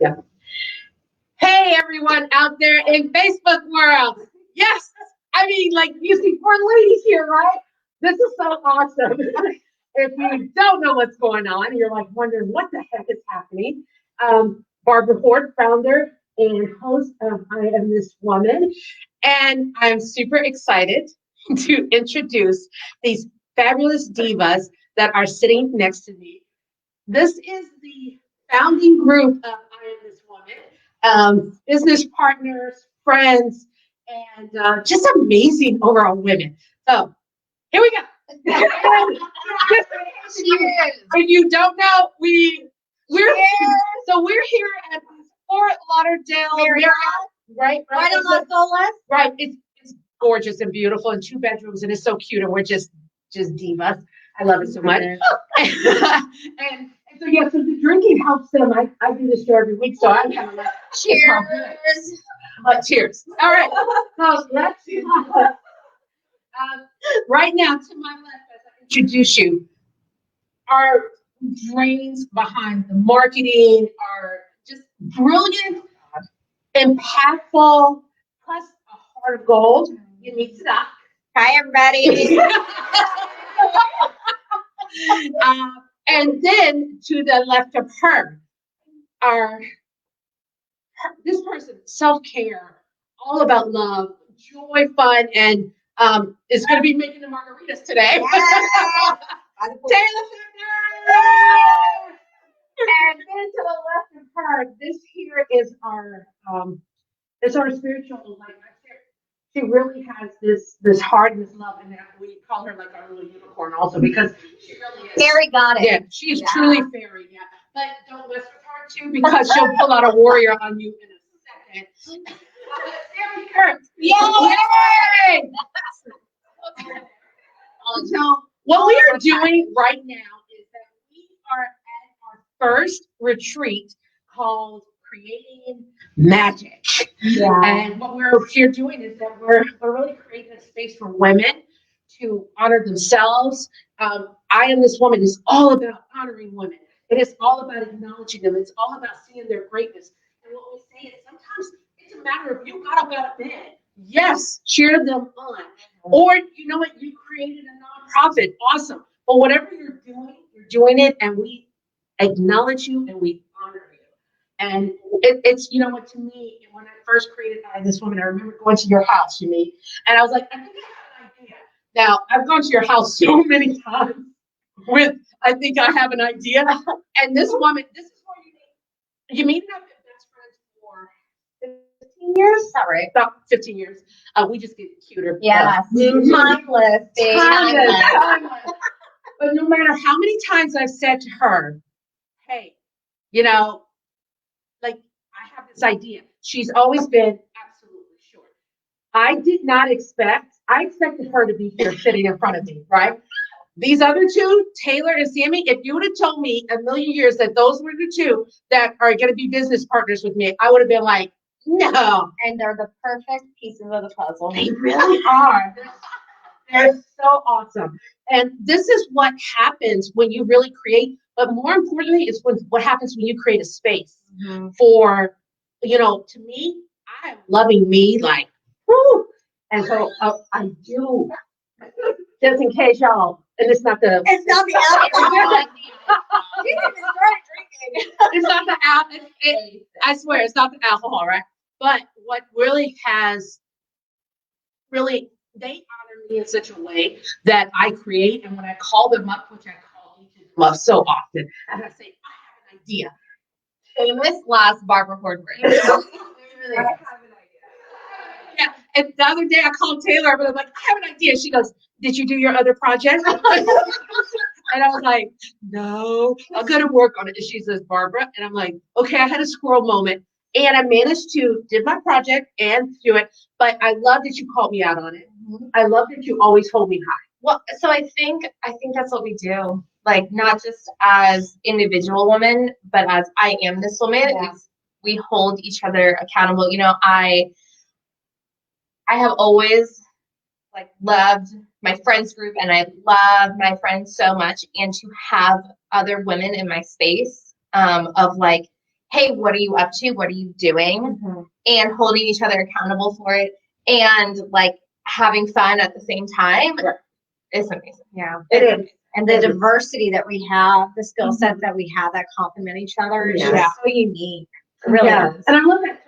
Yeah. Hey, everyone out there in Facebook world. Yes. I mean, like, you see four ladies here, right? This is so awesome. If you don't know what's going on, you're like wondering what the heck is happening. Barbara Ford, founder and host of I Am This Woman. And I'm super excited to introduce these fabulous divas that are sitting next to me. This is the founding group of I Am This Woman, business partners, friends, and just amazing overall women. So here we go. If you don't know, we're here at Fort Lauderdale Marriott, right on Las Olas. Right, it's gorgeous and beautiful, and 2 bedrooms, and it's so cute, and we're just divas. I love it so much. and so yeah, so the drinking helps them. I do this show every week, so I'm kind of like cheers. Cheers. All right. So let's right now to my left, as I introduce you, our brains behind the marketing are just brilliant, impactful, plus a heart of gold. You meet Zach. Hi, everybody. And then to the left of her, this person, self-care, all about love, joy, fun, and is going to be making the margaritas today. Yeah. Taylor Fickner! And then to the left of her, this here is our spiritual, like, she really has this heart and this love, and we call her like our little unicorn also because she really is. Fairy goddess. Yeah, she's truly fairy, yeah. But don't mess with her too because she'll pull out a warrior on you in a second. Sammy Kurt. Yay! So what we are doing right now is that we are at our first retreat called Creating Magic. Yeah. And what we're here doing is that we're really creating a space for women to honor themselves. I Am This Woman is all about honoring women. It is all about acknowledging them. It's all about seeing their greatness. And what we say is sometimes it's a matter of you got up out of bed. Yes, cheer them on. Or you know what, you created a nonprofit. Awesome. But whatever you're doing it, and we acknowledge you and we honor you. And it's, you know what, to me, when I first created I Am This Woman, I remember going to your house, and I was like, I think I have an idea. Now, I've gone to your house so many times with, I think I have an idea. And this woman, this is where you meet up as best friends for 15 years? Not right. About 15 years. We just get cuter. Yeah. Timeless. Timeless. But no matter how many times I've said to her, hey, like, I have this idea. She's always been absolutely sure. I expected her to be here sitting in front of me, right? These other two, Taylor and Sammy, if you would have told me a million years that those were the two that are going to be business partners with me, I would have been like, no. And they're the perfect pieces of the puzzle. They really are. They're so awesome. And this is what happens when you really create, but more importantly, is what happens when you create a space for, to me, I'm loving me like, whoo. And so I do, just in case y'all, and it's not the alcohol. You didn't start drinking. It's not the alcohol. I swear, it's not the alcohol, right? But what really they honor me in such a way that I create, and when I call them up, which I call each of them up so often, and I say, I have an idea. Famous last Barbara Ford I have an idea. Yeah, and the other day I called Taylor, but I'm like, I have an idea. She goes, did you do your other project? And I was like, no, I'm going to work on it. And she says, Barbara. And I'm like, okay, I had a squirrel moment. And I managed to did my project and do it. But I love that you called me out on it. I love that you always hold me high. Well, so I think that's what we do. Like, not just as individual women, but as I Am This Woman. Yeah. We hold each other accountable. I have always loved my friends group, and I love my friends so much, and to have other women in my space of hey, what are you up to? What are you doing? And holding each other accountable for it, and like having fun at the same time. Right. It's amazing. Yeah. It is. And the diversity that we have, the skill sets that we have that complement each other is Yeah. just so unique. It really is. And I love that.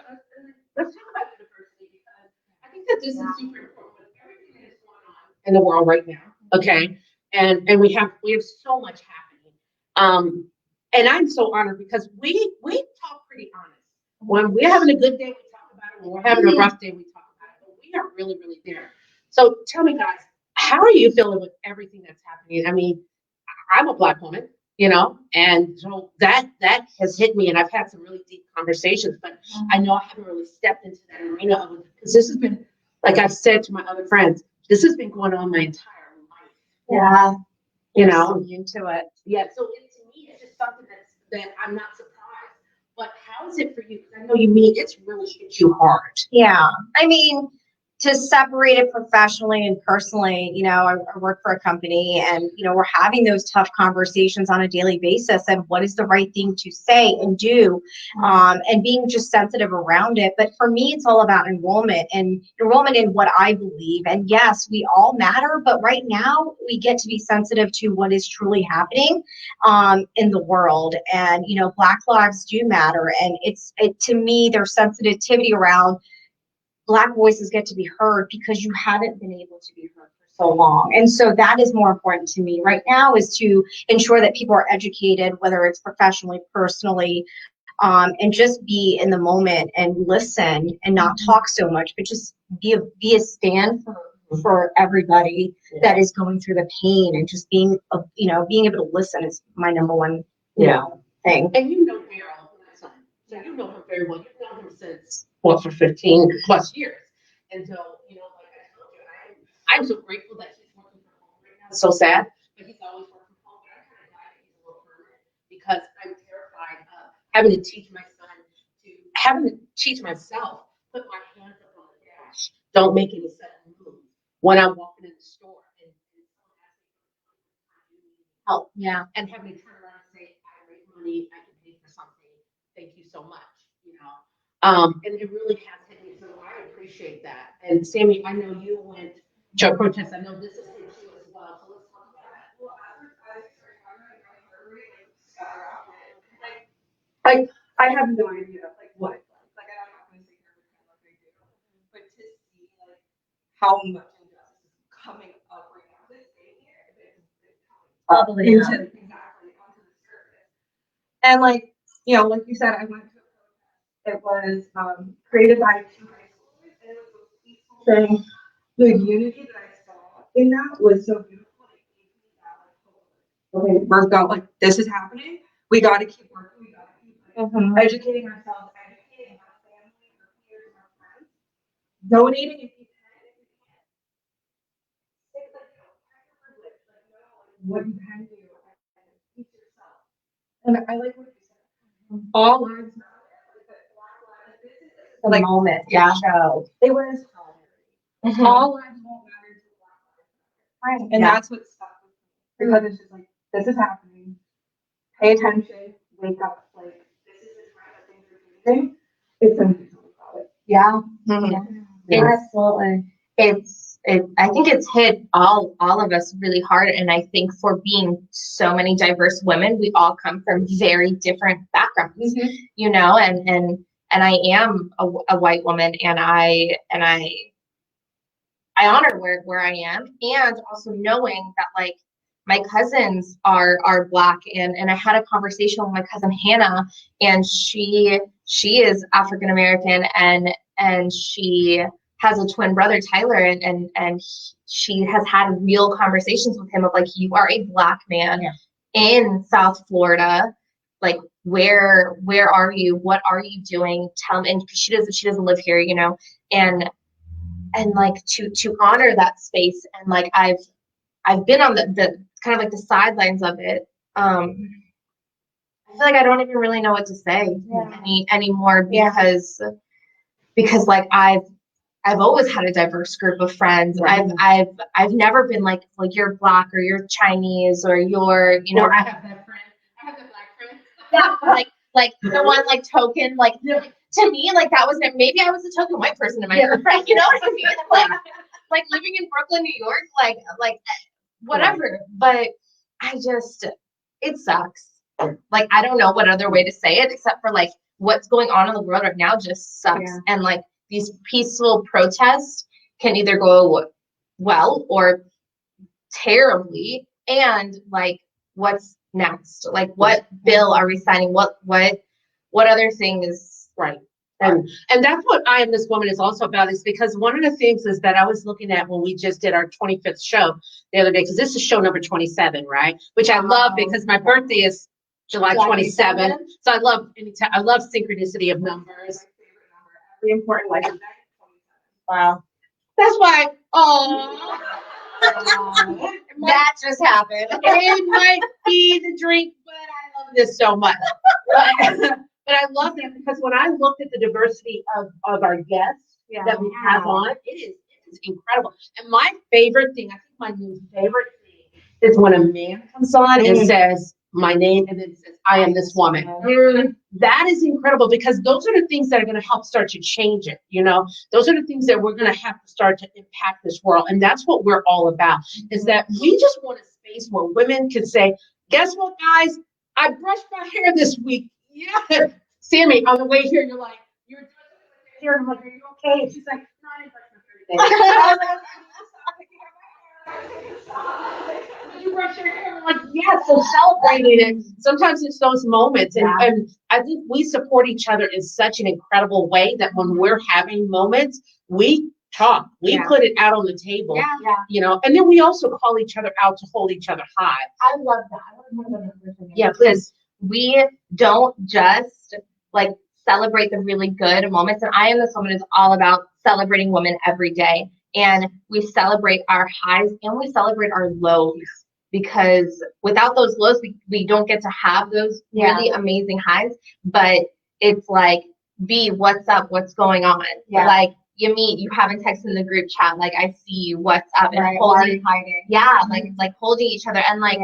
Let's talk about the diversity because I think that this is super important with everything that is going on in the world right now. Okay, and we have so much happening. And I'm so honored because we talk pretty honest. When we're having a good day, we talk about it. When we're having a rough day, we talk about it. But we are really, really there. So tell me, guys, how are you feeling with everything that's happening? I mean, I'm a Black woman, you know, and so that has hit me, and I've had some really deep conversations, but I know I haven't really stepped into that arena of it because this has been, like I've said to my other friends, this has been going on my entire life. Yeah. You know, Into it. yeah. So to me, it's just something that I'm not surprised. But how is it for you? Because I know it's really hit you hard. Yeah. I mean, to separate it professionally and personally, you know, I work for a company and, you know, we're having those tough conversations on a daily basis and what is the right thing to say and do, and being just sensitive around it. But for me, it's all about enrollment in what I believe. And yes, we all matter, but right now we get to be sensitive to what is truly happening in the world. And, you know, Black lives do matter. And to me, there's sensitivity around Black voices get to be heard because you haven't been able to be heard for so long. And so that is more important to me right now, is to ensure that people are educated, whether it's professionally, personally, and just be in the moment and listen and not talk so much, but just be a stand for everybody that is going through the pain, and just being able to listen is my number one, thing. And you know Daryl, my son. So you know him very well. You've known him since, for 15 plus years. And so, like I told you, I'm so grateful that he's working from home right now. It's so sad, but he's always working from home. But I'm kind of glad that he's a little permanent because I'm terrified of having to teach myself, put my hands up on the dash, don't make any sudden moves when I'm walking in the store and help. Yeah. And having to turn around and say, I raise money, I can pay for something. Thank you so much. And it really has hit me. So I appreciate that. And Sammy, I know you went to a protest. I know this is hit you as well. So let's talk about that. Well, like I have no idea like what it's like. I'm not going to say everything like I do, but to see like how much injustice is coming up right now, this day here, exactly onto the surface. And like like you said, I went to a protest. It was created by 2 high schoolers, and it was a peaceful thing. The unity that I saw in that was so beautiful. It gave me that like hope. Okay, we're go like this is happening. We got to keep working. We got to keep educating ourselves, educating our family, our peers, our friends, donating if you can. If you can't, think like privilege, like what you can do, and teach yourself. And I like what you said. All lives matter. Like the Black lives. This is The moment. Yeah. Show. it was all lives won't matter to Black lives matter. And that's what stuck with me, because it's just like this is happening. Pay attention. Wake up. Like this is the time that things are changing. It's something to talk about it. Yeah. Absolutely. I think it's hit all of us really hard. And I think for being so many diverse women, we all come from very different backgrounds, and I am a white woman, and I honor where I am, and also knowing that like my cousins are Black, and I had a conversation with my cousin Hannah, and she is African American, and she has a twin brother Tyler, and she has had real conversations with him of like, you are a Black man in South Florida, like where are you, what are you doing, tell me. And she doesn't live here, and like to honor that space, and like I've been on the kind of like the sidelines of it. I feel like I don't even really know what to say anymore, because like I've always had a diverse group of friends. Right. I've never been like you're Black or you're Chinese or you're I have that friend. I have that Black friend. yeah, like the one like token, like to me, like that wasn't, maybe I was a token white person in my group, right? You know what I mean? Like living in Brooklyn, New York, like whatever. But it sucks. Like, I don't know what other way to say it except for like what's going on in the world right now just sucks. Yeah. And like these peaceful protests can either go well or terribly. And like, what's next? Like, what bill are we signing? What other thing is Right. And that's what I Am This Woman is also about, is because one of the things is that I was looking at when we just did our 25th show the other day, because this is show number 27, right? Which I love because my birthday is July 27th. So I love synchronicity of numbers. Every important life event. Wow. That's why, oh, That just happened. it might be the drink, but I love this so much. But I love that because when I looked at the diversity of our guests that we have on, it is incredible. And my favorite thing, I think my new favorite thing, is when a man comes on and says my name and then says, I am this woman. That is incredible because those are the things that are going to help start to change it. You know, those are the things that we're going to have to start to impact this world. And that's what we're all about, is that we just want a space where women can say, guess what, guys? I brushed my hair this week. Yeah. Sammy, on the way here, you're like, you're just here. And I'm like, are you okay? And she's like, no, I didn't brush my hair today. Did you brush your hair? I'm like, yeah, so celebrating it. Sometimes it's those moments. And I think we support each other in such an incredible way that when we're having moments, we talk. We put it out on the table. You know, and then we also call each other out to hold each other high. I love that. Yeah, please. We don't just like celebrate the really good moments. And I Am This Woman is all about celebrating women every day. And we celebrate our highs and we celebrate our lows, because without those lows, we don't get to have those really amazing highs. But it's like, B, what's up? What's going on? Like, you meet, you haven't texted in the group chat. Like, I see you, what's up? And holding, like holding each other. And like,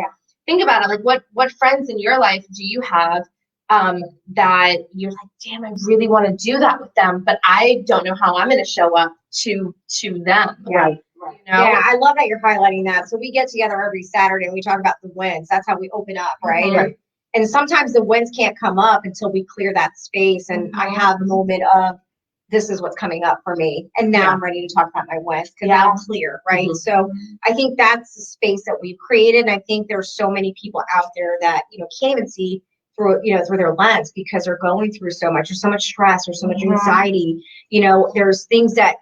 think about it. Like, what friends in your life do you have that you're like, damn, I really want to do that with them, but I don't know how I'm going to show up to them. Right. You know? Yeah, I love that you're highlighting that. So we get together every Saturday and we talk about the wins. That's how we open up, right? Mhm. And sometimes the wins can't come up until we clear that space. And I have a moment of, this is what's coming up for me. And now I'm ready to talk about my wins because now I'm clear, right? So I think that's the space that we've created. And I think there's so many people out there that, you know, can't even see through, you know, through their lens because they're going through so much. There's so much stress or so much anxiety. You know, there's things that,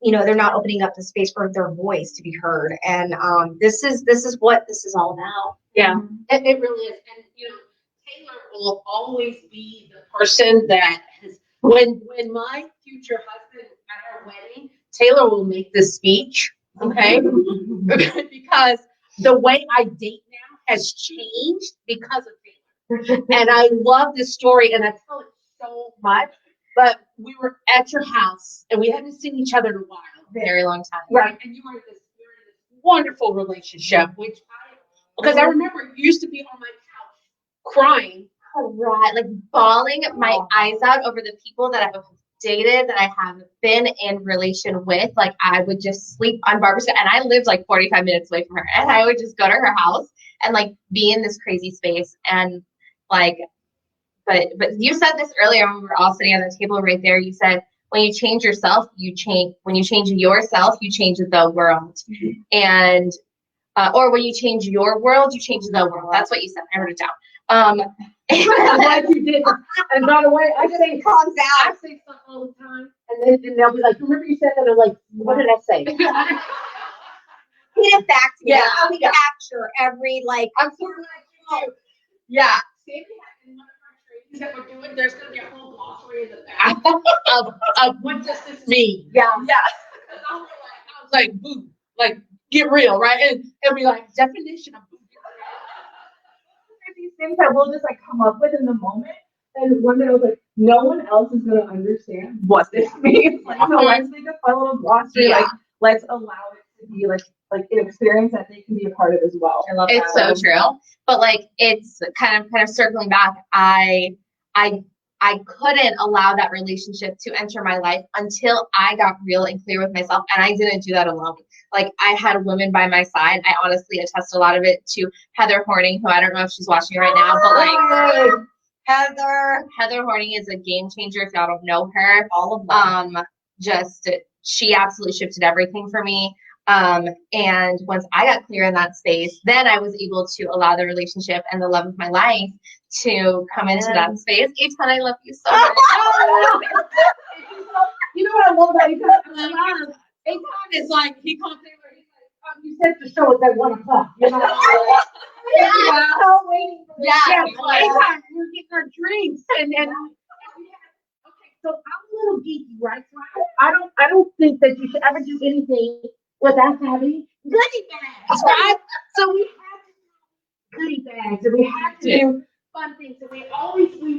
you know, they're not opening up the space for their voice to be heard. And this is what this is all about. Yeah, it really is. And, you know, Taylor will always be the person that has, when my future husband at our wedding, Taylor will make this speech, okay? Because the way I date now has changed because of Taylor. And I love this story and I tell it so much, but we were at your house and we hadn't seen each other in a while. Very long time. Right, and you're in this wonderful relationship, which because I remember you used to be on my couch crying. Right, like bawling my eyes out over the people that I've dated, that I have been in relation with. Like, I would just sleep on Barbara's, and I lived like 45 minutes away from her, and I would just go to her house and like be in this crazy space. And like, but you said this earlier when we were all sitting at the table right there. You said, when you change yourself, you change. When you change yourself, you change the world. And or when you change your world, you change the world. That's what you said. I wrote it down. I'm glad you did. And by the way, I say stuff all the time, and then they'll be like, "Remember you said that?" I'm like, "What did I say?" Get it back together. We capture every like. I'm sort of like you. Yeah. Sammy had in one of our trainings that we're doing. There's going to be a whole glossary in the back of what does this mean? Yeah. I was like, boo, like get real, right? And be like, definition of boo. These things that we'll just like come up with in the moment, and one day I was like, no one else is gonna understand what this means. Like, so let's make a fun little glossary. Like, let's allow it to be like an experience that they can be a part of as well. I love it's that. So true. But like, it's kind of circling back. I I couldn't allow that relationship to enter my life until I got real and clear with myself. And I didn't do that alone. Like, I had women by my side. I honestly attest a lot of it to Heather Horning, who I don't know if she's watching right now, but like Heather Horning is a game changer. If y'all don't know her, All of them. She absolutely shifted everything for me. And once I got clear in that space, then I was able to allow the relationship and the love of my life to come into that space. Ethan, I love you so much. You know what I love about Akon? Akon is like, he comes in where he's like, you said the show is at 1 o'clock. You know? Yeah. Akon, we're getting our drinks and okay, so I'm a little geeky, right? So I don't think that you should ever do anything without having goodie bags, right? So we have to do goodie bags and we have to do fun things, and we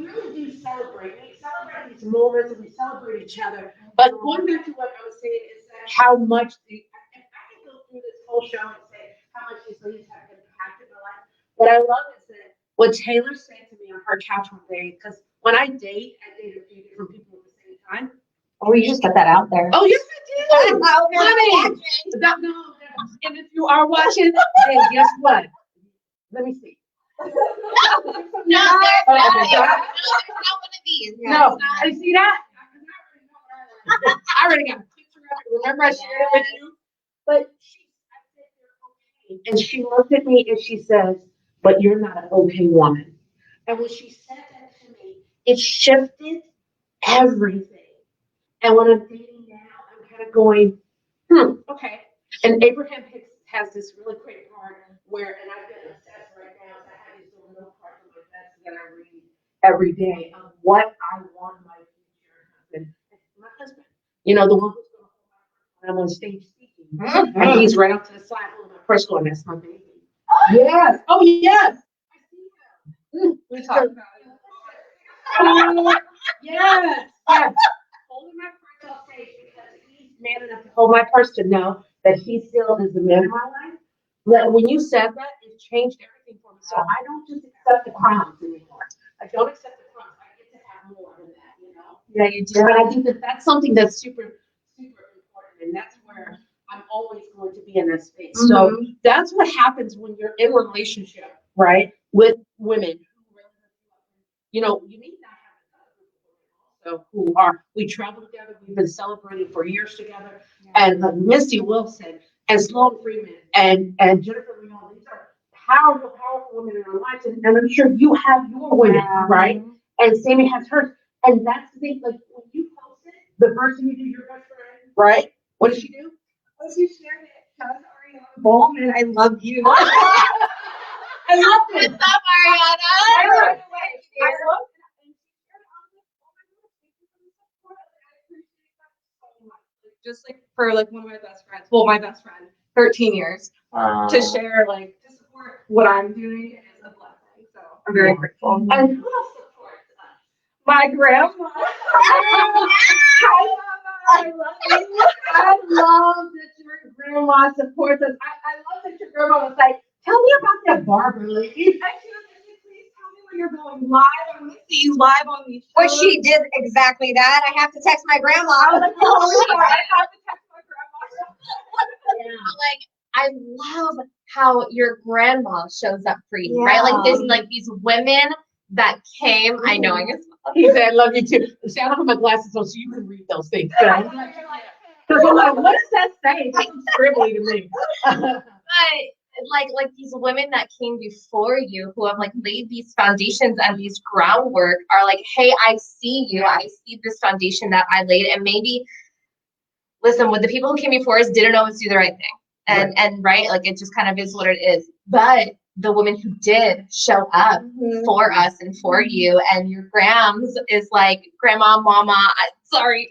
really do celebrate. We celebrate these moments and we celebrate each other. But going back to what I was saying is that how much if I can go through this whole show and say how much these ladies have impacted my life, what I love is that what Taylor said to me on her couch one day, because when I date a few different people at the same time. Oh, you just got that out there. Oh, yes, I did. Honey, no. And if you are watching, then guess what? Let me see. No, there's not one of these. No, I see that. I already got a picture of it. Remember I shared it with you? But I said you're okay. And she looked at me and she says, but you're not an okay woman. And when she said that to me, it shifted everything. And when I'm dating now, I'm kind of going, okay. And Abraham Hicks has this really great part where, and I've been obsessed right now, I have these little note cards on my desk that I read every day of what I want my future husband, my husband. You know, the one who's going to hold my when I'm on stage speaking. And he's right up to the side holding my purse going, that's my baby. Yes. Oh, yes. I see him. We talked about it. Yes. Yes. Holding my purse on stage because he's man enough to hold my purse to know that he still is the man of my life. But when you said that, it changed everything for me. So I don't just accept the crumbs anymore. I don't accept the crumbs. I get to have more than that, you know? Yeah, you do. And I think that that's something that's super, super important. And that's where I'm always going to be in that space. Mm-hmm. So that's what happens when you're in a relationship, right, with women. You know, you need not have so we travel together, we've been celebrating for years together, and Misty Wilson and Sloan Freeman and Jennifer Leon, these are powerful women in our lives, and I'm sure you have your women, right? And Sammy has hers, and that's the thing, like when you post it, the first thing you do, your best friend, right? What does she do? Oh, you shared it. Shout out to Ariana Bowman. I love you. I love this. What's up, Ariana? I love it. Just like for like one of my best friends, well, my best friend, 13 years, to share, like, to support what I'm doing is a blessing. So I'm very grateful. And who else supports us? My grandma. Hi, Mama. I love you. I love that your grandma supports us. I love that your grandma was like, tell me about that barber lady. And she was like, please tell me when you're going live. I'm going to see you live on these shows. Well, she did exactly that. I have to text my grandma. I was like, oh, I have to text my grandma. Like, I love how your grandma shows up for you, right? Like this, like these women that came. I know I guess. He said, I love you too. See, I don't have my glasses on, so you can read those things. Because I'm like, what does that say? It's scribbly to me. But like these women that came before you who have like laid these foundations and these groundwork are like, hey, I see you. I see this foundation that I laid. And maybe, listen, what the people who came before us didn't always do the right thing. And right, like it just kind of is what it is. But the women who did show up for us and for you, and your grams is like grandma, mama, sorry.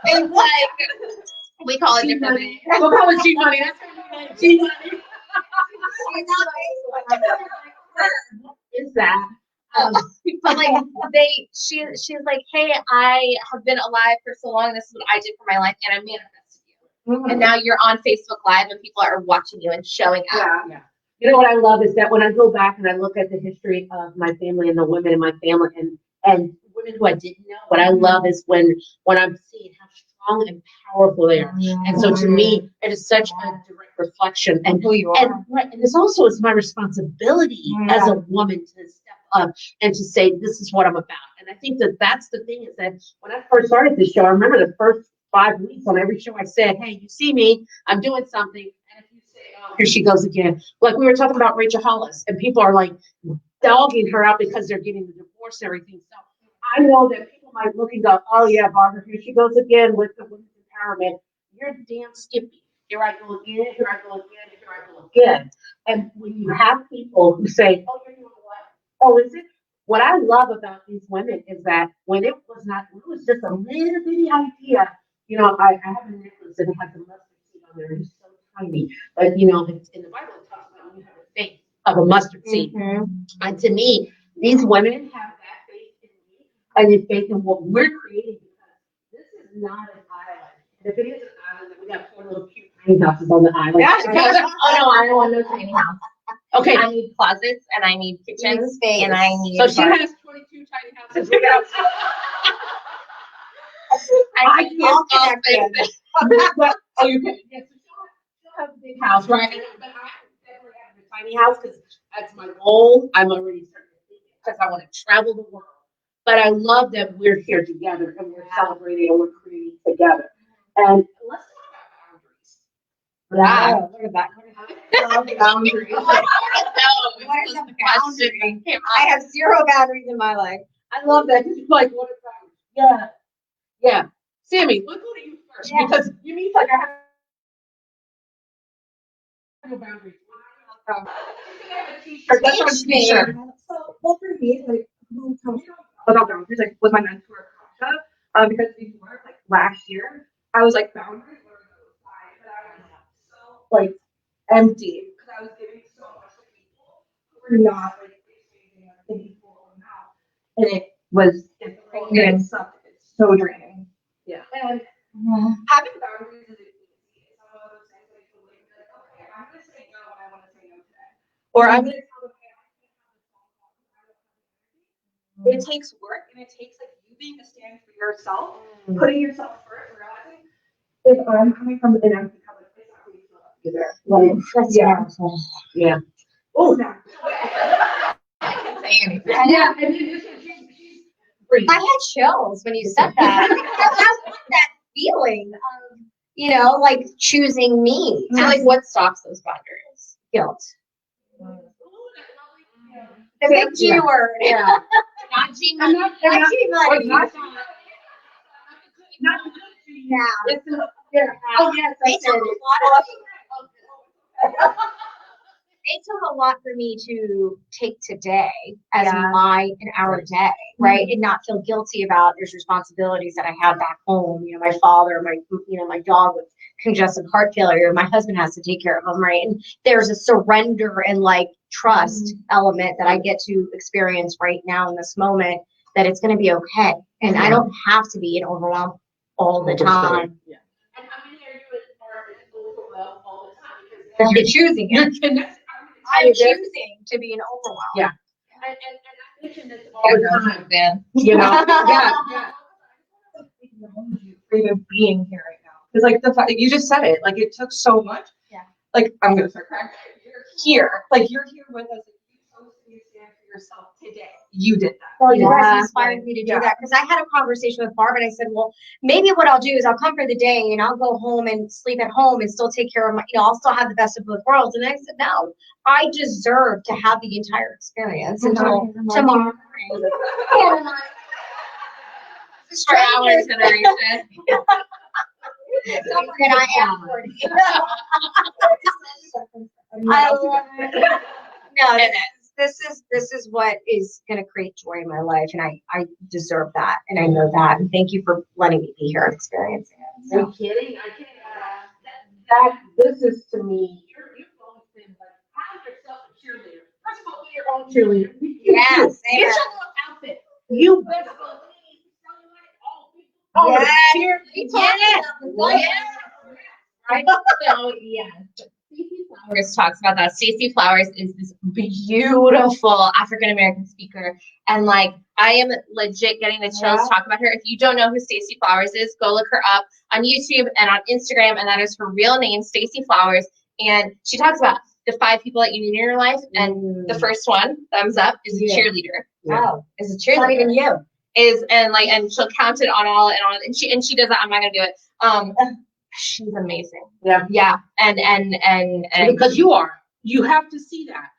It's like, we call it differently. We'll call it G-Money. That's G-Money. What is that? But like she's like, hey, I have been alive for so long. This is what I did for my life, and I manifested you. And now you're on Facebook Live, and people are watching you and showing up. Yeah. You know what I love is that when I go back and I look at the history of my family and the women in my family and women who I didn't know, what I love is when I'm seeing how strong and powerful they are. And so to me, it is such a direct reflection and Who you and are. right, and it's my responsibility as a woman to step up and to say this is what I'm about. And I think that that's the thing is that when I first started this show, I remember the first 5 weeks on every show I said, "Hey, you see me? I'm doing something." And if you say, "Oh, here she goes again," like we were talking about Rachel Hollis, and people are like dogging her out because they're getting the divorce and everything. So I know that people might look and go, "Oh yeah, Barbara, here she goes again with the women's empowerment." You're damn skippy. Here I go again. Here I go again. Here I go again. And when you have people who say, "Oh, you're doing what? Oh, is it?" What I love about these women is that when it was just a little bitty idea. You know, I have a necklace and it has a mustard seed on there. It's so tiny, but you know, it's in the Bible it talks about when you have the faith of a mustard seed. And to me, these women have that faith in me and the faith in what we're creating because this is not an island. And if it is an island, then we got 4 little cute tiny houses on the island. Oh no, I don't want no tiny house. Okay, I need closets and I need kitchens space. and I need. so she has 22 tiny houses. We got I can't need all connect spaces. Oh, you can, yes, she'll have a big house, right? But I definitely have a tiny house because that's my goal. I'm already starting to think because I want to travel the world. But I love that we're here together and we're celebrating and we're creating together. And let's talk about boundaries. Yeah. What about Boundaries. What is a boundary? I have 0 boundaries in my life. I love that because you're like, what is boundaries? Yeah. Sammy, let's go to you first Yeah. because you mean like I have no boundaries. I have a t-shirt. That's our Teach me. t-shirt. So, well, for me, like, who comes about boundaries, like, was my mentor, Kasha, because before, like, last year, I was like, boundaries were so high, but I was so, like, empty, because I was giving so much to people who were not, like, receiving an equal amount, and it was difficult, and it sucked, it's so draining. Yeah. And having boundaries is easy. It's one of those things that you can be like, okay, I'm gonna say no when I want to say no today. Or I'm gonna tell the parent I can't have this phone call because I don't have the energy. It takes work and it takes like you being a stand for yourself, putting yourself first, realizing if I'm coming from an empty cup, it's not really filled up either. Like, Yeah. Oh, no. I can say anything. yeah. And then she's free. I had chills when you said that. I want that feeling of, you know, like choosing me. So like what stops those boundaries? Guilt. The big G word. Yeah. Not G I'm money. not, Not G money. not Yeah. It's yeah. Oh, yes, They took it took a lot for me to take today as Yeah. our day, right? And not feel guilty about there's responsibilities that I have back home. You know, my father, my dog with congestive heart failure. My husband has to take care of him, right? And there's a surrender and like trust element that I get to experience right now in this moment that it's going to be okay. And I don't have to be in overwhelm all the time. Yeah. And how many are you in overwhelmed all the time? I'm choosing it. You're connected. I'm choosing to be in overwhelm. Yeah. And I mention this all the time. Then. You know? Yeah. For even being here right now. Because like the fact you just said it, like it took so much. Yeah. Like I'm gonna start crying. You're here. Like you're here with us. You chose to stand for yourself today. You did that. Well, you Yeah. guys inspired me to do that because I had a conversation with Barb and I said, well, maybe what I'll do is I'll come for the day and I'll go home and sleep at home and still take care of my, I'll still have the best of both worlds. And I said, no, I deserve to have the entire experience until tomorrow. Just for our generation. Don't forget I am 40. I love it. No, this is what is going to create joy in my life, and I deserve that, and I know that. And thank you for letting me be here and experiencing it. Are you kidding? I can't. This is to me. You've always been like, have yourself a cheerleader. First of all, be your own cheerleader. Yes, Get your little outfit. You best believe. Oh, Yes. cheer. Yes. Yes. Right. So yes. Flowers talks about that. Stacey Flowers is this beautiful African American speaker, and like I am legit getting the chills talking about her. If you don't know who Stacey Flowers is, go look her up on YouTube and on Instagram, and that is her real name, Stacey Flowers. And she talks about the 5 people that you need in your life, and the first one, thumbs up, is a cheerleader. Wow. Is a cheerleader. Even you. And she'll count it on all and she does that. I'm not gonna do it. She's amazing. Yeah. And Because you have to see that.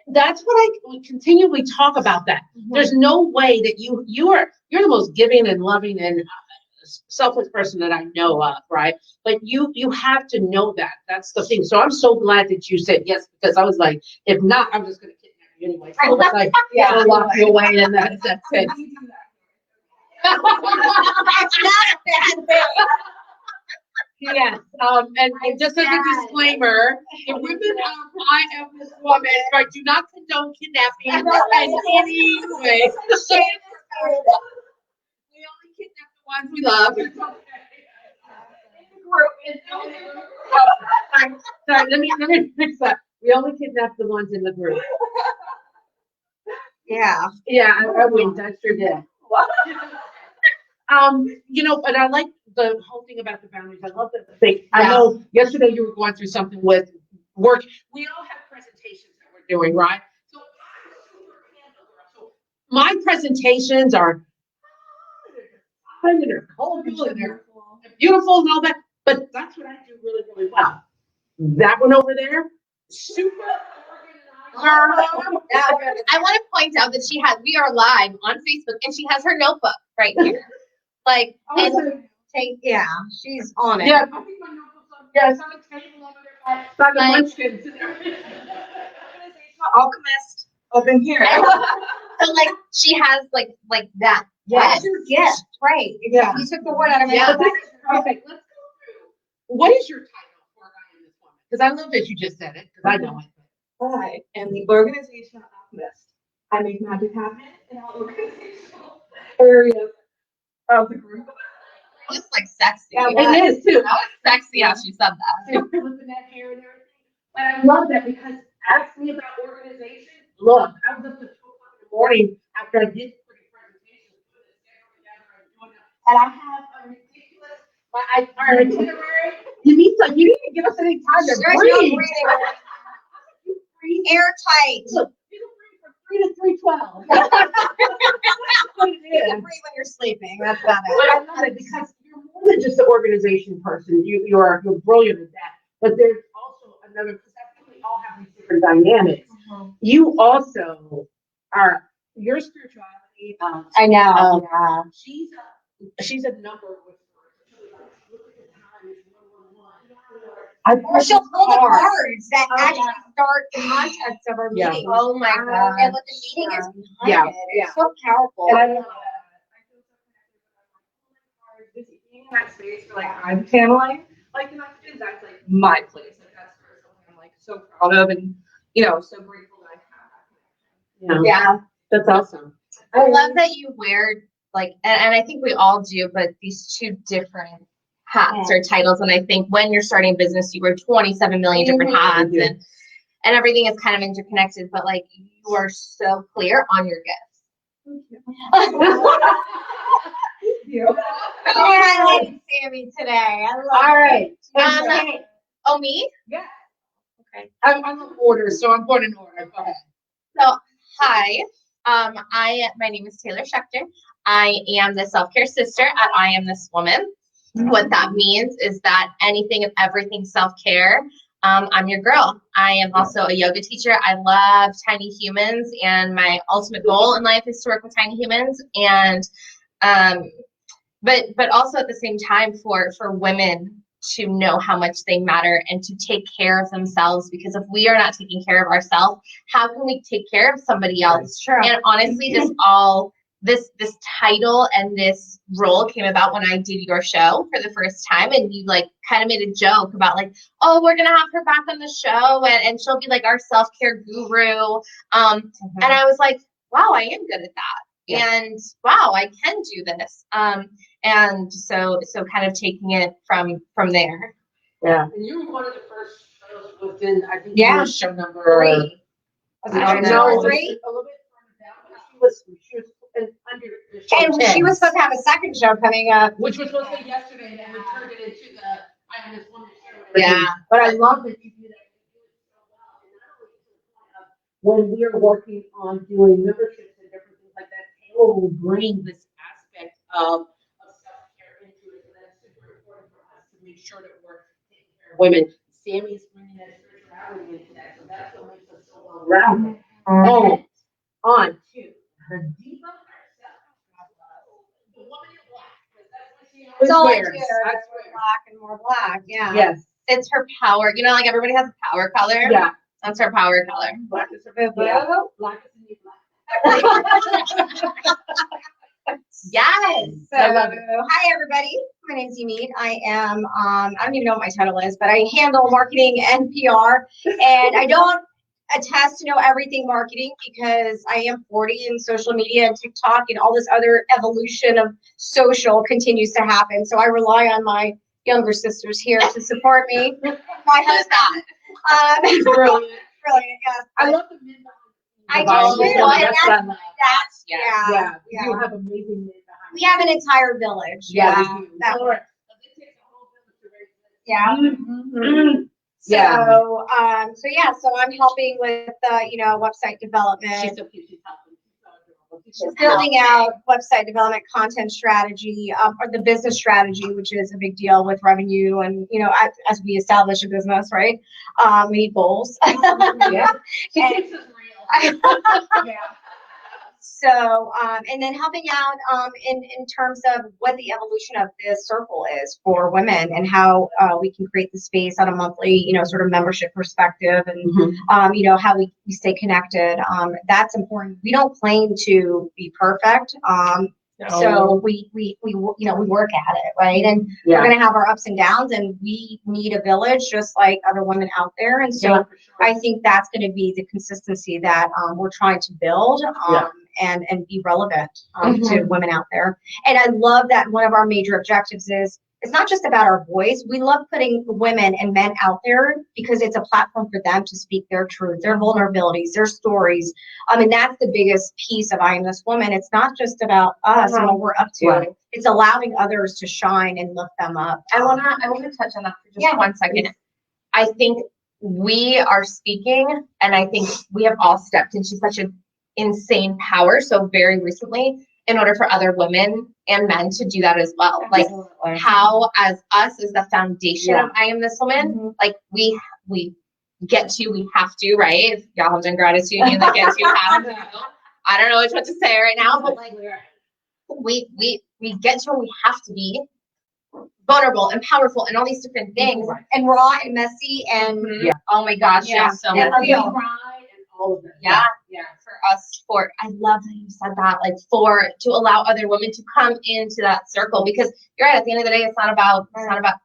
That's what we continually talk about that. There's no way that you're the most giving and loving and selfless person that I know of, right? But you have to know that. That's the thing. So I'm so glad that you said yes, because I was like, if not, I'm just gonna kidnap you anyway. So it's like, I'll lock you away, and that's it. That's not a bad thing. Yes, and just as a disclaimer, if women, I am this woman, so I do not condone kidnapping in any way. We only kidnap the ones we love. Sorry, let me fix that. We only kidnap the ones in the group. Yeah. Yeah, I winked, I sure did. But I like the whole thing about the boundaries. I love that thing. I know yesterday you were going through something with work. We all have presentations that we're doing, right? So I'm super hands-on. So my presentations are they're colorful and they're beautiful and all that, but that's what I do really, really well. That one over there, super organized. I want to point out that we are live on Facebook and she has her notebook right here. Like, and Yeah, she's on it. Yeah, I think my notebook's on. Yeah, it's on the table over there by the munchkins. Alchemist open here. so like she has like that. That's your gift, right? Yeah. You took the word out of my Yeah. mouth. Perfect. Let's go through. What is your title for I Am This Woman? Because I love that you just said it, because I know it. I am the organizational alchemist. I make magic happen in all organizational areas of the group. It's like sexy. Yeah, it is too. That was sexy how she said that. Flipping that hair and everything. But I love that because ask me about organization. Look, I was up to 2 o'clock in the morning after I did pretty presentations, putting the schedule together and doing it. And I have a ridiculous, our itinerary. You need to give us any time to There's no breathe. breathing. Airtight. Look, you can breathe from 3 to 3:12. That's what it You is. can breathe when you're sleeping. That's about But I it. love it because you're more than just an organization person. You're brilliant at that. But there's also another, because I think we all have these different dynamics. You also your spirituality. I know. She's a number with. Or she'll pull the cards that Oh, actually yeah. start the context of our Yeah. meeting. Oh my god. And what the meeting is behind Yeah, it. yeah. It's so powerful. And I love Just being in that space for I'm channeling, that's my place. That's for something I'm so proud of and so grateful that I have. that. Yeah. That's awesome. I love that you wear and I think we all do, but these 2 different hats or titles. And I think when you're starting a business, you wear 27 million different hats and everything is kind of interconnected, but you are so clear on your gifts. Yeah, I like Sammy today. I love All right. Oh, me? Yeah. Okay. I'm in order, so I'm going in order. Go ahead. So, hi. My name is Taylor Schechter. I am the self-care sister at I Am This Woman. What that means is that anything and everything self-care, I'm your girl. I am also a yoga teacher. I love tiny humans, and my ultimate goal in life is to work with tiny humans. And but also at the same time for women to know how much they matter and to take care of themselves, because if we are not taking care of ourselves, how can we take care of somebody else? True. And honestly, this title and this role came about when I did your show for the first time, and you kind of made a joke about oh, we're gonna have her back on the show and she'll be our self-care guru. And I was like, wow, I am good at that. Yeah. And wow, I can do this. And so kind of taking it from there. Yeah. And you were one of the first shows within, I think, Yeah. it was show number. 3. Was it I don't two know. or it was 3? A little bit further down, but she was under the show And 10. she was supposed to have a second show coming up. Which was supposed to be yesterday, and then we turned it into the, I am this woman show. Yeah. But I love that you do that. You do it so well. And not only to the point of when we are working on doing memberships and different things like that, Taylor will bring this aspect of self-care into it. So that's super important for us to make sure that we're taking care of women. Sammy's bringing that spirituality into that, so that's what makes us so well rounded. And on to her diva herself, the woman in black, because that's what she always That's all I do. wears. I swear. Black and more black. Yeah. Yes. It's her power. You know, like everybody has a power color. Yeah. That's her power color. Black is her Boo-boo. yeah. Black is the new black. Yes. So, I love it. hi everybody. My name's Yumit. I am, I don't even know what my title is, but I handle marketing and PR. And I don't attest to know everything marketing because I am 40 and social media and TikTok and all this other evolution of social continues to happen. So I rely on my younger sisters here to support me. My husband. Brilliant. Brilliant, yes. I love the men I behind do the too, scenes. and That's what I love. That's, Yeah. yeah. Yeah. You have amazing men behind We have an entire village. Yeah, Yeah. we do. That All right. It takes a whole village to raise this. Yeah. Mhm. Yeah. So I'm helping with, website development. She's so cute. She's helping. She's so adorable. She's Just building out website development, content strategy, or the business strategy, which is a big deal with revenue. And, as we establish a business, right? We need goals. Yeah. She And- keeps us real. Yeah. So, and then helping out in terms of what the evolution of this circle is for women and how we can create the space on a monthly, sort of membership perspective and, how we stay connected. That's important. We don't claim to be perfect. So we work at it, right? And Yeah. we're going to have our ups and downs and we need a village just like other women out there. And so Yeah, for sure. I think that's going to be the consistency that we're trying to build Yeah. and be relevant to women out there. And I love that one of our major objectives is it's not just about our voice. We love putting women and men out there because it's a platform for them to speak their truth, their vulnerabilities, their stories. And that's the biggest piece of I Am This Woman. It's not just about us and what we're up to. Right. It's allowing others to shine and lift them up. I wanna touch on that for just Yeah. 1 second. I think we are speaking, and I think we have all stepped into such an insane power so very recently in order for other women and men to do that as well. Like how as us as the foundation of I Am This Woman, like we have to, right? If y'all have done gratitude, you like get to have to. I don't know which one to say right now, but like we get to where we have to be vulnerable and powerful and all these different things. Right. And raw and messy and Yeah. Oh my gosh, Yeah. so And much. real. Pride and all of it. Yeah. Yeah. For us, I love that you said that, like to allow other women to come into that circle, because you're right, at the end of the day, it's not about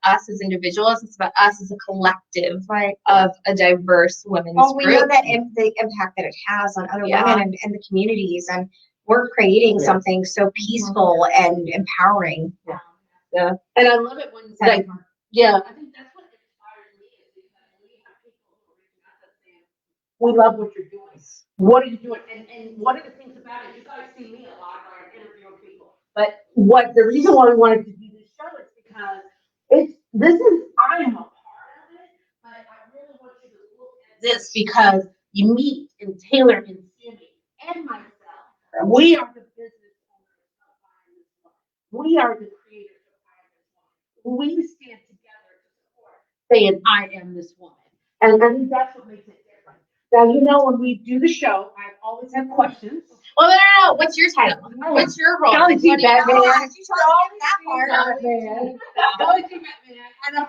us as individuals, it's about us as a collective of a diverse women's Well, we know group. that the impact that it has on other Yeah. women and the communities, and we're creating Yeah. something so peaceful and empowering. Yeah. And I love it when like, yeah, I think that's what inspires me is because we have people who are reaching out to us saying, we love what you're doing. What are you doing? And one of the things about it, you guys see me a lot when I'm interviewing people. But the reason why we wanted to do this show is because I am a part of it, but I really want you to look at this because you meet and Taylor and Sammy and myself. We are the business owners of I Am This Woman. We are the creators of I Am This Woman. We stand together to support saying I am this woman. And I think that's what makes it different. Now, when we do the show, I always have questions. Well, no. What's your title? What's your role? Golly gee, What do you- Batman. Oh, you told me that part. Batman. Golly gee, Batman. I know.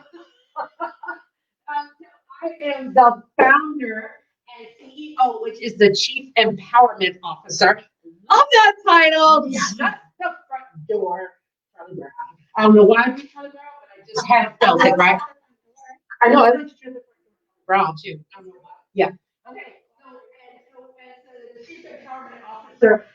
I am the founder and CEO, which is the Chief Empowerment Officer. Love that title. Yeah, that's the front door. Charlie Brown. I don't know why I did Charlie Brown, but I just have felt it, right? I know, I think it's Charlie Brown too. I don't know why. Yeah. Okay, so as the Chief Empowerment Officer,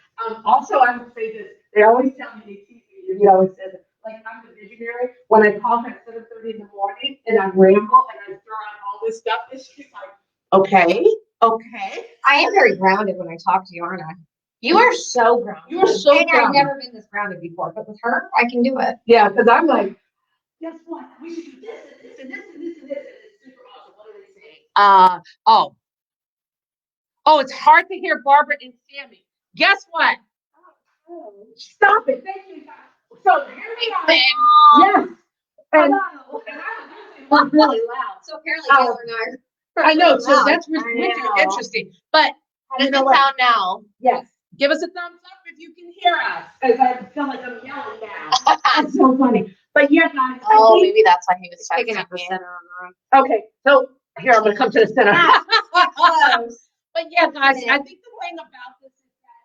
also I would say this, they always tell me, they teach me, and he always says it, like I'm the visionary. When I call her at 7:30 in the morning and I ramble and I throw out all this stuff, and she's like, okay. I am very grounded when I talk to you, aren't I? You are so grounded. You are so And I've grounded. never been this grounded before, but with her, I can do it. Yeah, because I'm like, guess what? We should do this and this and this and this and this, and it's super awesome. What are they saying? Oh, it's hard to hear Barbara and Sammy. Guess what? Stop it. Thank you, guys. So here we are. Yes. And we're really loud. So apparently Oh. Taylor and I are. I know, so Loud. that's I really know. interesting. But How does you know it what? sound now? Yes. Give us a thumbs up if you can hear us. Because I feel like I'm yelling now. That's so funny. But yeah, guys. I Oh, think- maybe that's why he was Picking up the texting me. center on the room. Okay, so here, I'm gonna come to the center. Close. But yeah, guys, I think the thing about this is that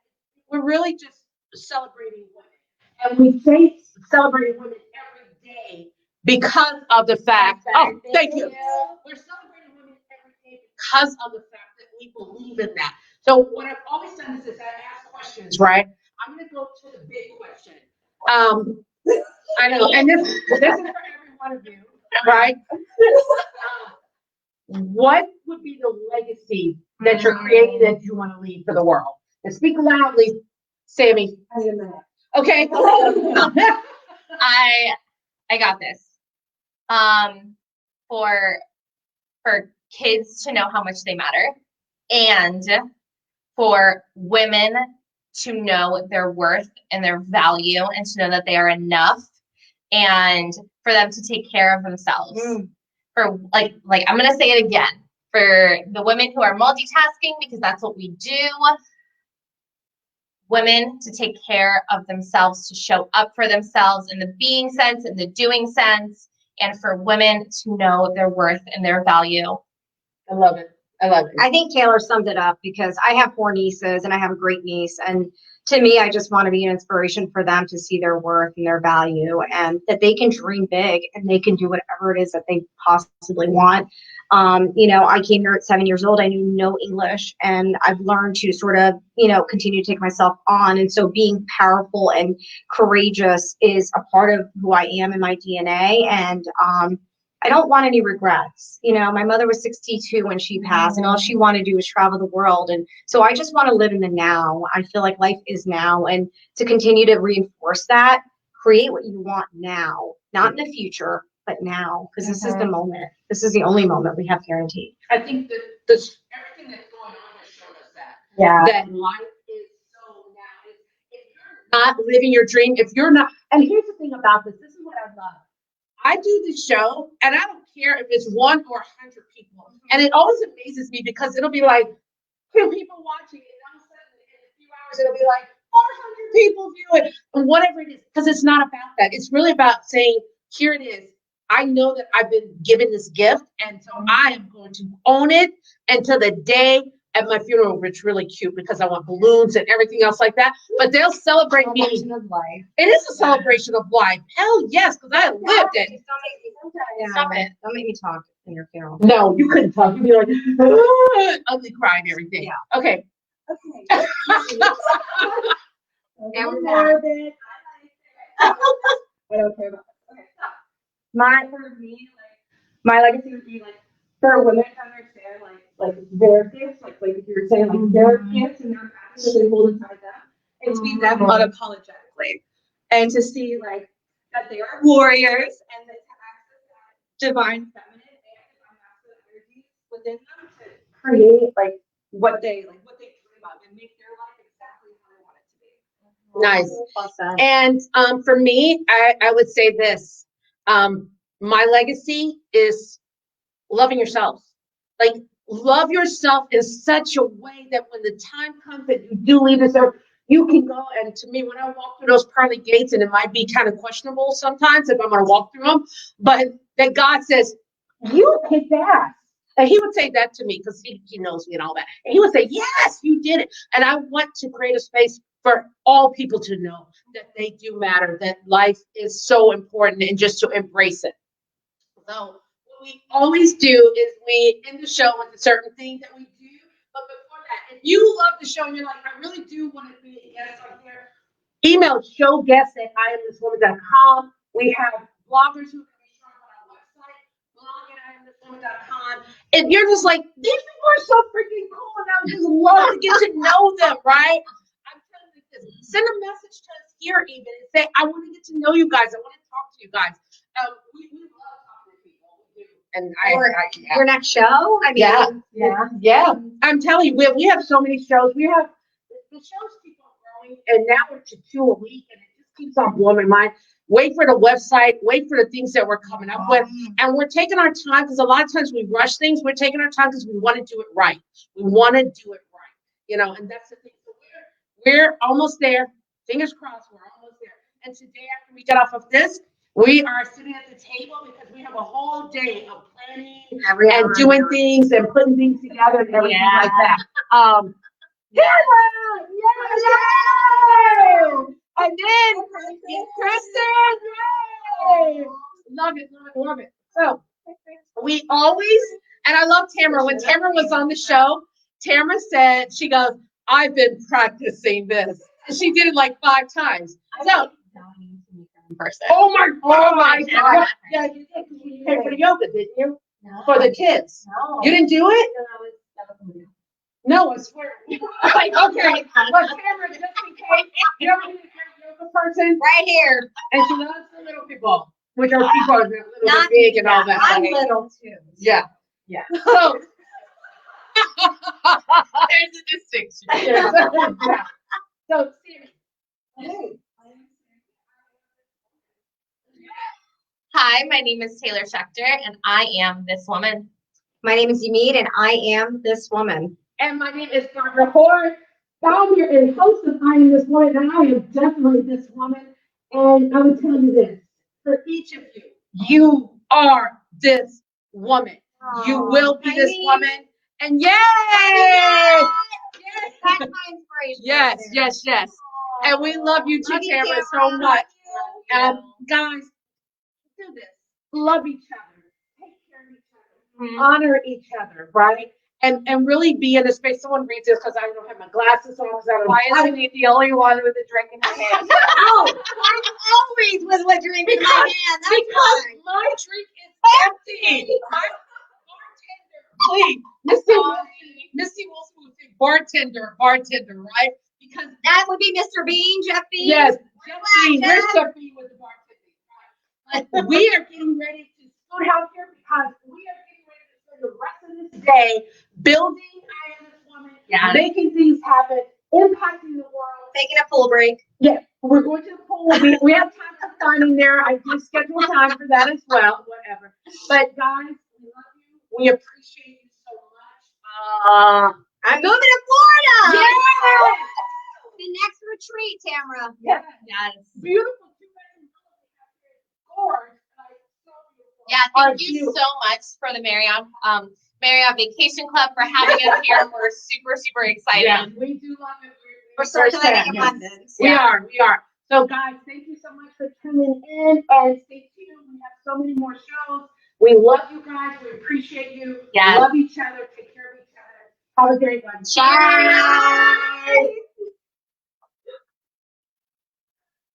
we're really just celebrating women. And we say celebrating women every day because of the fact, oh, thank you. We're celebrating women every day because of the fact that we believe in that. So what I've always done is I ask questions, right? I'm gonna go to the big question. I know, and this is for every one of you, right? What would be the legacy that you're creating that you want to leave for the world? And speak loudly, Sammy. Okay. I got this. For kids to know how much they matter, and for women to know their worth and their value, and to know that they are enough, and for them to take care of themselves. For like I'm gonna say it again. For the women who are multitasking, because that's what we do. Women to take care of themselves, to show up for themselves in the being sense, in the doing sense, and for women to know their worth and their value. I love it. I think Taylor summed it up because I have 4 nieces and I have a great niece. And to me, I just want to be an inspiration for them to see their worth and their value and that they can dream big and they can do whatever it is that they possibly want. I came here at 7 years old. I knew no English and I've learned to sort of, continue to take myself on. And so being powerful and courageous is a part of who I am in my DNA. And, I don't want any regrets. My mother was 62 when she passed and all she wanted to do was travel the world. And so I just want to live in the now. I feel like life is now. And to continue to reinforce that, create what you want now, not in the future, but now, because this is the moment. This is the only moment we have guaranteed. I think that everything that's going on has shown us that. Yeah. That life is so now. If you're not living your dream, if you're not, and here's the thing about this, this is what I love. I do this show, and I don't care if it's 1 or 100 people. And it always amazes me because it'll be like 2 people watching, and all of a sudden, in a few hours, it'll be like 400 people view it, and whatever it is. Because it's not about that. It's really about saying, here it is. I know that I've been given this gift, and so I am going to own it until the day at my funeral, which is really cute because I want balloons and everything else like that. But they'll celebrate me. Of life. It is a celebration of life. Hell yes, because I lived it. Stop it. Don't make me talk in your funeral. No, you couldn't talk. You'd be like, "Ah," ugly cry and everything. Yeah. Okay. Okay. And we're back. I don't care about that. Okay, stop. My legacy would be for women to understand their gifts, like if you were saying their gifts and their passions that they hold inside them, and to be them unapologetically, and to see that they are warriors and that to access that divine feminine and divine masculine energy within them to create what they dream of and make their life exactly how they want it to be. Nice. Plus that. And for me, I would say this. My legacy is loving yourself. Love yourself in such a way that when the time comes that you do leave this earth, you can go. And to me, when I walk through those pearly gates, and it might be kind of questionable sometimes if I'm going to walk through them, but that God says, you kicked ass. And he would say that to me because he knows me and all that. And he would say, yes, you did it. And I want to create a space for all people to know that they do matter, that life is so important, and just to embrace it. So what we always do is we end the show with a certain thing that we do. But before that, if you love the show and you're like, I really do want to be a guest on here, email showguests@iamthiswoman.com. We have bloggers who can be shown on our website, blog@iamthiswoman.com. and you're just like, these people are so freaking cool, and I would just love to get to know them, right? I'm telling you this. Send a message to us here even and say, I want to get to know you guys. I want to talk to you guys. We love talking to people. We do. And yeah. Your next show? I mean, Yeah. I'm telling you, we have so many shows. We have the shows keep on growing, and now we're to 2 a week, and it just keeps on blowing my mind. Wait for the website, wait for the things that we're coming up with, and we're taking our time because a lot of times we rush things. We're taking our time because we want to do it right. We want to do it right, and that's the thing. So we're almost there. Fingers crossed, we're almost there. And today, after we get off of this, we are sitting at the table because we have a whole day of planning and doing things and putting things together and everything like that. Yay! And then Kristen, yay! Love it. So we always, and I love Tamara. When Tamara was on the show, Tamara said, she goes, I've been practicing this. And she did it like 5 times. So, oh my God. Yeah, you did. You paid for the yoga, didn't you? No. For the kids. No. You didn't do it? No, I swear. Like, okay. Well, Tamara, just in case, you ever need a yoga person? Right here. And she loves the little people, which are people that are a little Not bit big and all that. I'm Like, little too. yeah. Yeah. So, There's a distinction. yeah. So, Hi, my name is Taylor Schechter, and I am this woman. My name is Yamid, and I am this woman. and my name is Barbara Horde, founder and host of I Am This Woman, and I am definitely this woman. And I would tell you this, for each of you, you are this woman. You will be this woman. And yay! That's my inspiration. Yes, yes, yes. And we love you too, Love you, Tamara, so Tamara. much. Guys, do this. Love each other. Take care of each other. Honor each other, right? And really be in a space. Someone reads this because I don't have my glasses on. Why isn't he the only one with a drink in his hand? Oh, I'm always with a drink in my hand. That's Because fine. my drink is empty. My bartender, please. Missy Wilson would say bartender, right? Because That would be Mr. Bean, Jeff Bean. yes, Jeff Bean, Jeff. where's Jeff Bean with the bartending? But we are getting ready to scoot out here because we are getting ready to spend the rest of this day building I Am This Woman, Yes. making things happen, impacting the world. Taking a pool break. Yeah, we're going to the pool. We have time for signing there. I do schedule time for that as well, whatever. But guys, we love you. We appreciate you so much. I'm moving to Florida. Yeah. The next retreat, Tamara. Yes. Yes. Beautiful. Yeah, thank you so much for the Marriott Vacation Club for having us here. We're super, super excited. Yeah, we do love it. We're circulating abundance. We are. So guys, thank you so much for tuning in and stay tuned. We have so many more shows. We love you guys. We appreciate you. Yes. Love each other. Take care of each other. Have a great one. Cheers. Bye.